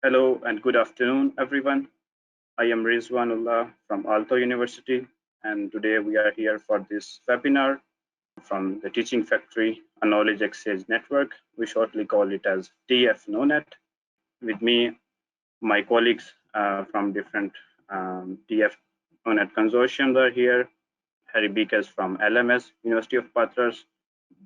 Hello and good afternoon, everyone. I am Rizwanullah from Aalto University, and today we are here for this webinar from the Teaching Factory, a knowledge exchange network. We shortly call it as TF KnowNet. With me, my colleagues from different TF KnowNet consortiums are here. Harry Beekes from LMS University of Patras,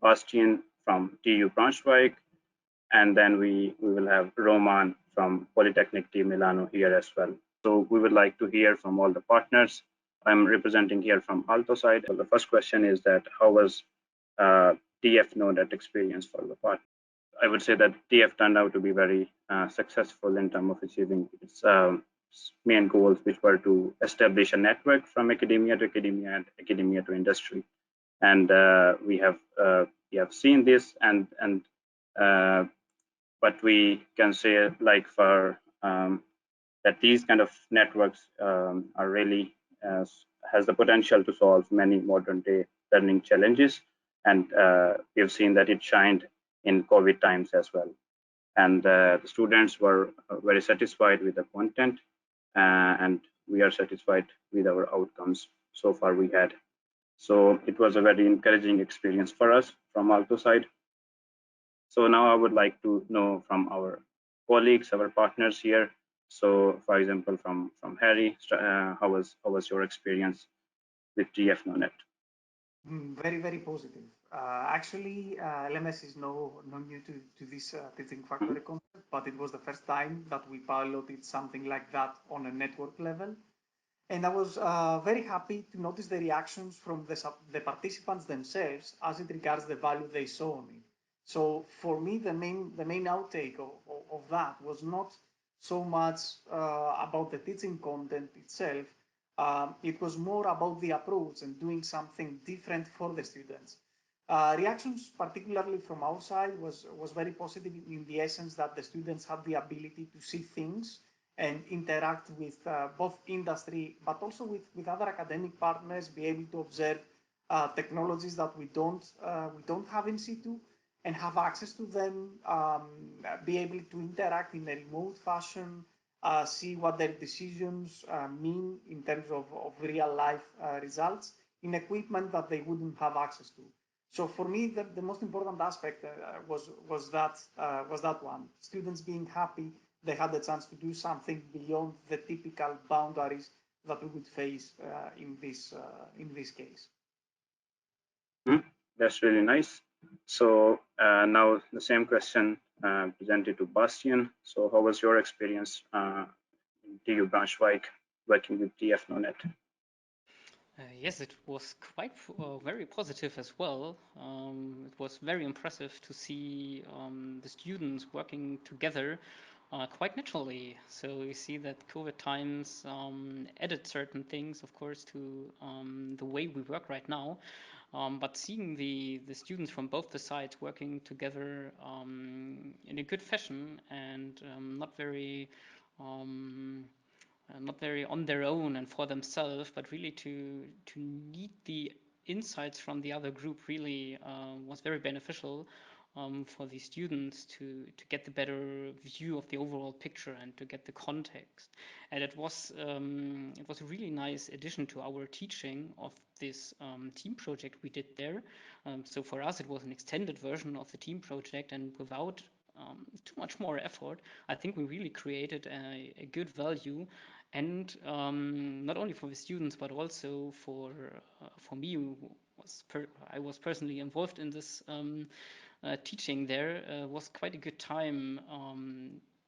Bastian from TU Braunschweig, and then we will have Roman from Politecnico di Milano here as well. So we would like to hear from all the partners. I'm representing here from Aalto side. So the first question is that how was TF KnowNet experience for the partner? I would say that TF turned out to be very successful in terms of achieving its main goals, which were to establish a network from academia to academia and academia to industry. And we have seen this, and but we can say like for that these kind of networks are really has the potential to solve many modern day learning challenges, and we have seen that it shined in COVID times as well. And the students were very satisfied with the content, and we are satisfied with our outcomes so far we had. So it was a very encouraging experience for us from Aalto side. So now I would like to know from our colleagues, our partners here. So for example, from Harry, how was your experience with TF KnowNet? Very positive. Actually, LMS is no new to this teaching factory concept, but it was the first time that we piloted something like that on a network level. And I was very happy to notice the reactions from the participants themselves as it regards the value they saw in it. So for me, the main outtake of that was not so much about the teaching content itself. It was more about the approach and doing something different for the students. Reactions, particularly from our side, was very positive in the essence that the students had the ability to see things and interact with both industry, but also with other academic partners, be able to observe technologies that we don't have in situ, and have access to them, be able to interact in a remote fashion, see what their decisions mean in terms of real life results in equipment that they wouldn't have access to. So for me, the most important aspect was that one. Students being happy they had the chance to do something beyond the typical boundaries that we would face in this case. That's really nice. So now the same question presented to Bastian. So how was your experience in TU Braunschweig working with TF KnowNet? Yes, it was quite very positive as well. It was very impressive to see the students working together quite naturally. So we see that COVID times added certain things, of course, to the way we work right now. But seeing the students from both the sides working together in a good fashion and not very on their own and for themselves, but really to need the insights from the other group really was very beneficial for the students to get the better view of the overall picture and to get the context. And it was a really nice addition to our teaching of this team project we did there. So for us, it was an extended version of the team project, and without too much more effort, I think we really created a good value, and not only for the students but also for me, who I was personally involved in this teaching there. Was quite a good time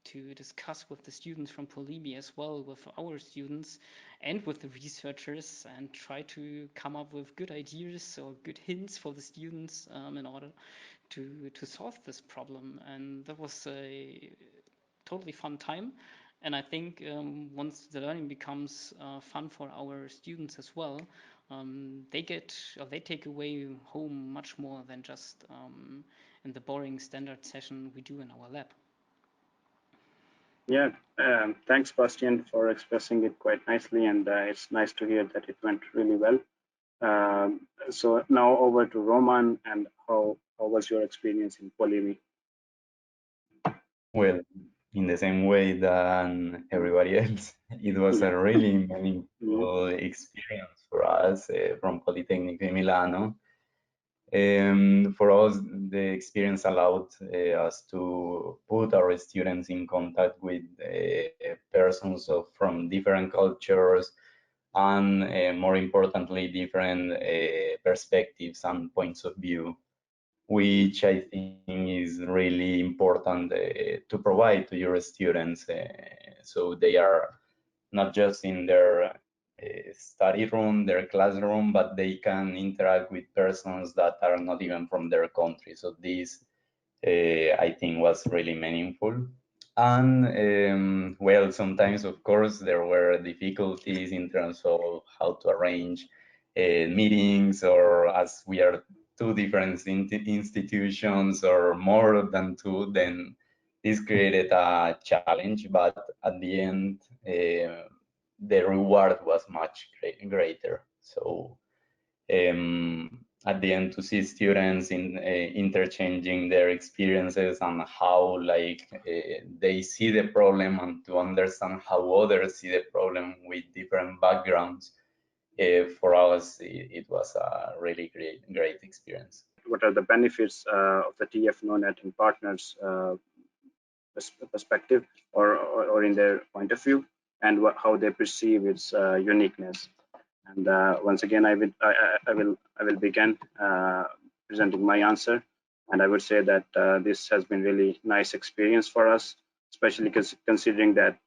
to discuss with the students from PolyMe as well, with our students and with the researchers, and try to come up with good ideas or good hints for the students in order to solve this problem. And that was a totally fun time. And I think once the learning becomes fun for our students as well, they take away home much more than just in the boring standard session we do in our lab. Yeah, thanks, Bastian, for expressing it quite nicely, and it's nice to hear that it went really well. So now over to Roman, and how was your experience in PolyMe? Well, in the same way than everybody else. It was a really meaningful experience for us from Politecnico di Milano. For us, the experience allowed us to put our students in contact with persons from different cultures and, more importantly, different perspectives and points of view, which I think is really important to provide to your students, so they are not just in their study room, their classroom, but they can interact with persons that are not even from their country. So this, I think, was really meaningful. And well, sometimes, of course, there were difficulties in terms of how to arrange meetings, or as we are two different institutions or more than two, then this created a challenge. But at the end, the reward was much greater. So at the end, to see students in interchanging their experiences and how they see the problem, and to understand how others see the problem with different backgrounds, for us it was a really great experience. What are the benefits of the TF KnowNet in partners perspective, or in their point of view, and how they perceive its uniqueness? And once again, I will begin presenting my answer. And I would say that this has been really nice experience for us, especially considering that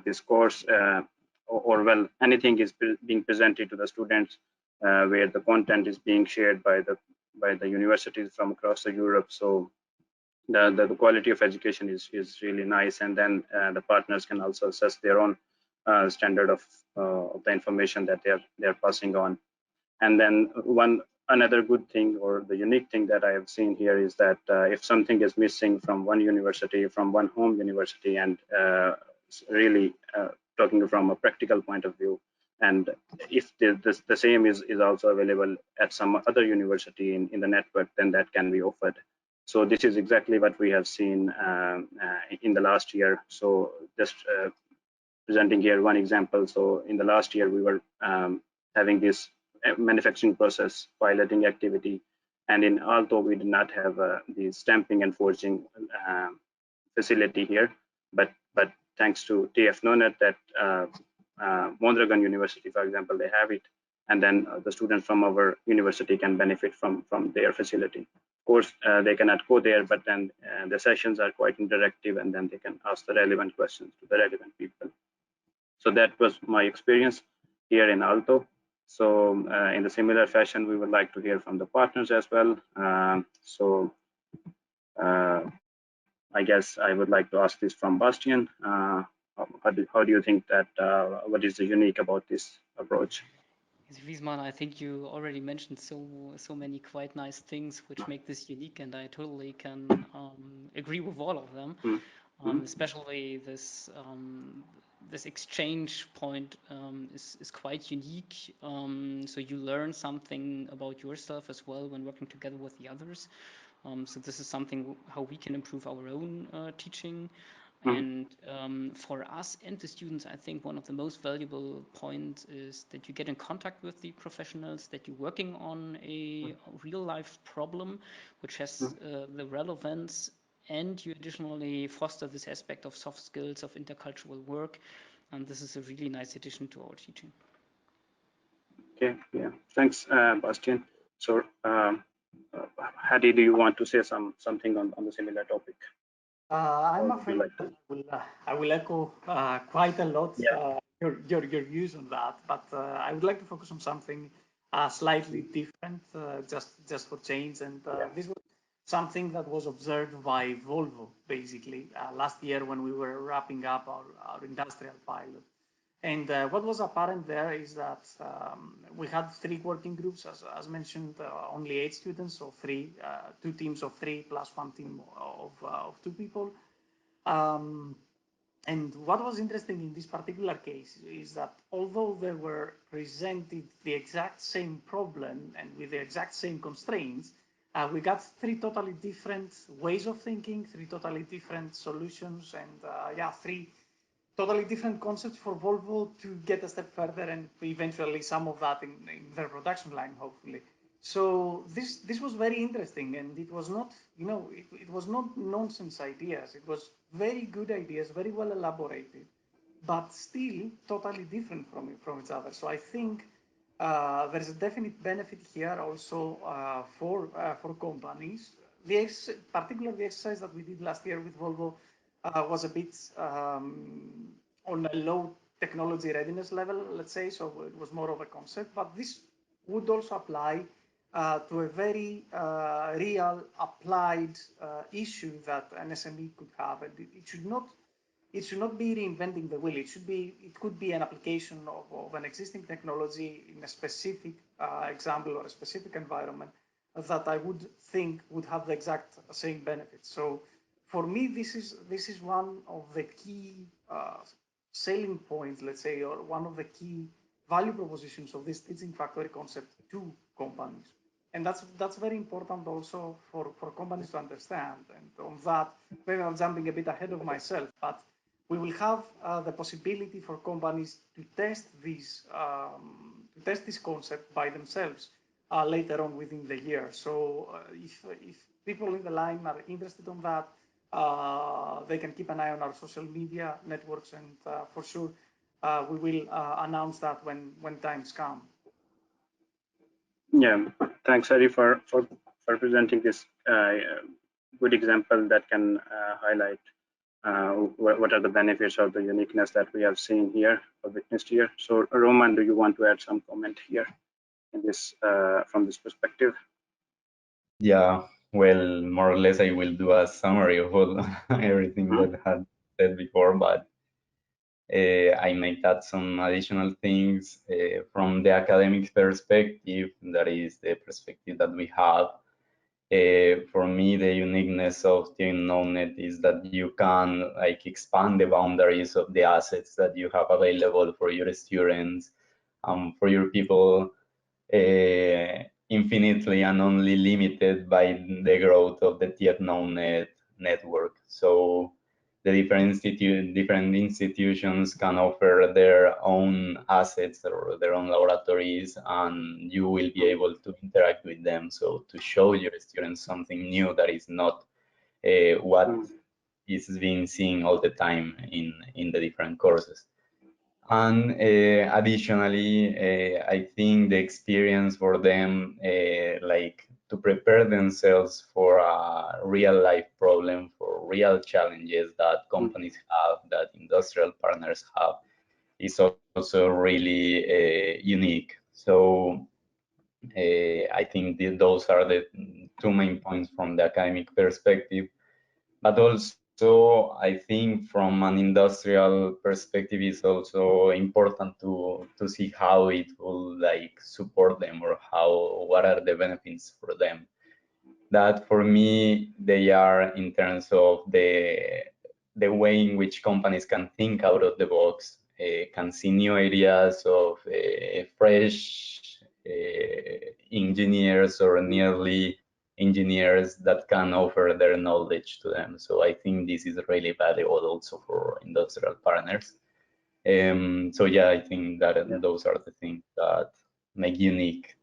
this course, or well, anything is being presented to the students, where the content is being shared by the universities from across the Europe. So the quality of education is really nice, and then the partners can also assess their own standard of the information that they're passing on. And then another good thing, or the unique thing that I have seen here, is that if something is missing from one university, from one home university, and really talking from a practical point of view, and if the same is also available at some other university in the network, then that can be offered. So this is exactly what we have seen in the last year. So just presenting here one example. So in the last year, we were having this manufacturing process piloting activity, and in Aalto we did not have the stamping and forging facility here, but thanks to TF KnowNet, that Mondragon University, for example, they have it, and then the students from our university can benefit from their facility. Of course, they cannot go there, but then the sessions are quite interactive, and then they can ask the relevant questions to the relevant people. So that was my experience here in Aalto. So in the similar fashion, we would like to hear from the partners as well. I guess I would like to ask this from Bastian. How do you think that, what is the unique about this approach? Wiesmann, I think you already mentioned so many quite nice things which make this unique, and I totally can agree with all of them. Especially this this exchange point is quite unique. So you learn something about yourself as well when working together with the others. So this is something how we can improve our own teaching. And for us and the students, I think one of the most valuable points is that you get in contact with the professionals, that you're working on a real life problem, which has the relevance, and you additionally foster this aspect of soft skills, of intercultural work. And this is a really nice addition to our teaching. Okay, yeah, thanks, Bastian. So, Hadi, do you want to say something on the similar topic? I'm afraid I will echo quite a lot your views on that, but I would like to focus on something slightly different, just for change. And this was something that was observed by Volvo, basically, last year when we were wrapping up our industrial pilot. And what was apparent there is that we had 3 working groups, as mentioned, only 8 students, so 2 teams of 3 plus 1 team of 2 people. And what was interesting in this particular case is that although they were presented the exact same problem and with the exact same constraints, We got three totally different ways of thinking, three totally different solutions, and yeah, three totally different concepts for Volvo to get a step further and eventually some of that in their production line, hopefully. So this was very interesting, and it was not, you know, it was not nonsense ideas. It was very good ideas, very well elaborated, but still totally different from each other. So I think there's a definite benefit here also for companies. Particularly the exercise that we did last year with Volvo was a bit on a low technology readiness level, let's say. So it was more of a concept, but this would also apply to a very real applied issue that an SME could have, and it should not be reinventing the wheel. It could be an application of an existing technology in a specific example or a specific environment that I would think would have the exact same benefits. So for me, this is one of the key selling points, let's say, or one of the key value propositions of this teaching factory concept to companies. And that's very important also for companies to understand. And on that, maybe I'm jumping a bit ahead of myself, but we will have the possibility for companies to test this concept by themselves later on within the year. So if people in the line are interested on that, they can keep an eye on our social media networks, and for sure we will announce that when times come. Yeah, thanks, Hari, for presenting this good example that can highlight what are the benefits of the uniqueness that we have seen here or witnessed here. So, Roman, do you want to add some comment here in this from this perspective? Yeah, well, more or less, I will do a summary of all everything that had said before, but I might add some additional things from the academic perspective. That is the perspective that we have. For me, the uniqueness of TF KnowNet is that you can like expand the boundaries of the assets that you have available for your students, for your people, infinitely and only limited by the growth of the TF KnowNet network. So the different institutions can offer their own assets or their own laboratories, and you will be able to interact with them. So to show your students something new that is not what is being seen all the time in the different courses. And additionally, I think the experience for them, like to prepare themselves for a real life problem, for real challenges that companies have, that industrial partners have, is also really unique. So I think those are the two main points from the academic perspective. But also, I think from an industrial perspective, it's also important to see how it will like support them, or what are the benefits for them. That for me, they are in terms of the way in which companies can think out of the box, can see new ideas of fresh engineers or nearly engineers that can offer their knowledge to them. So I think this is really valuable also for industrial partners. So yeah, I think that those are the things that make unique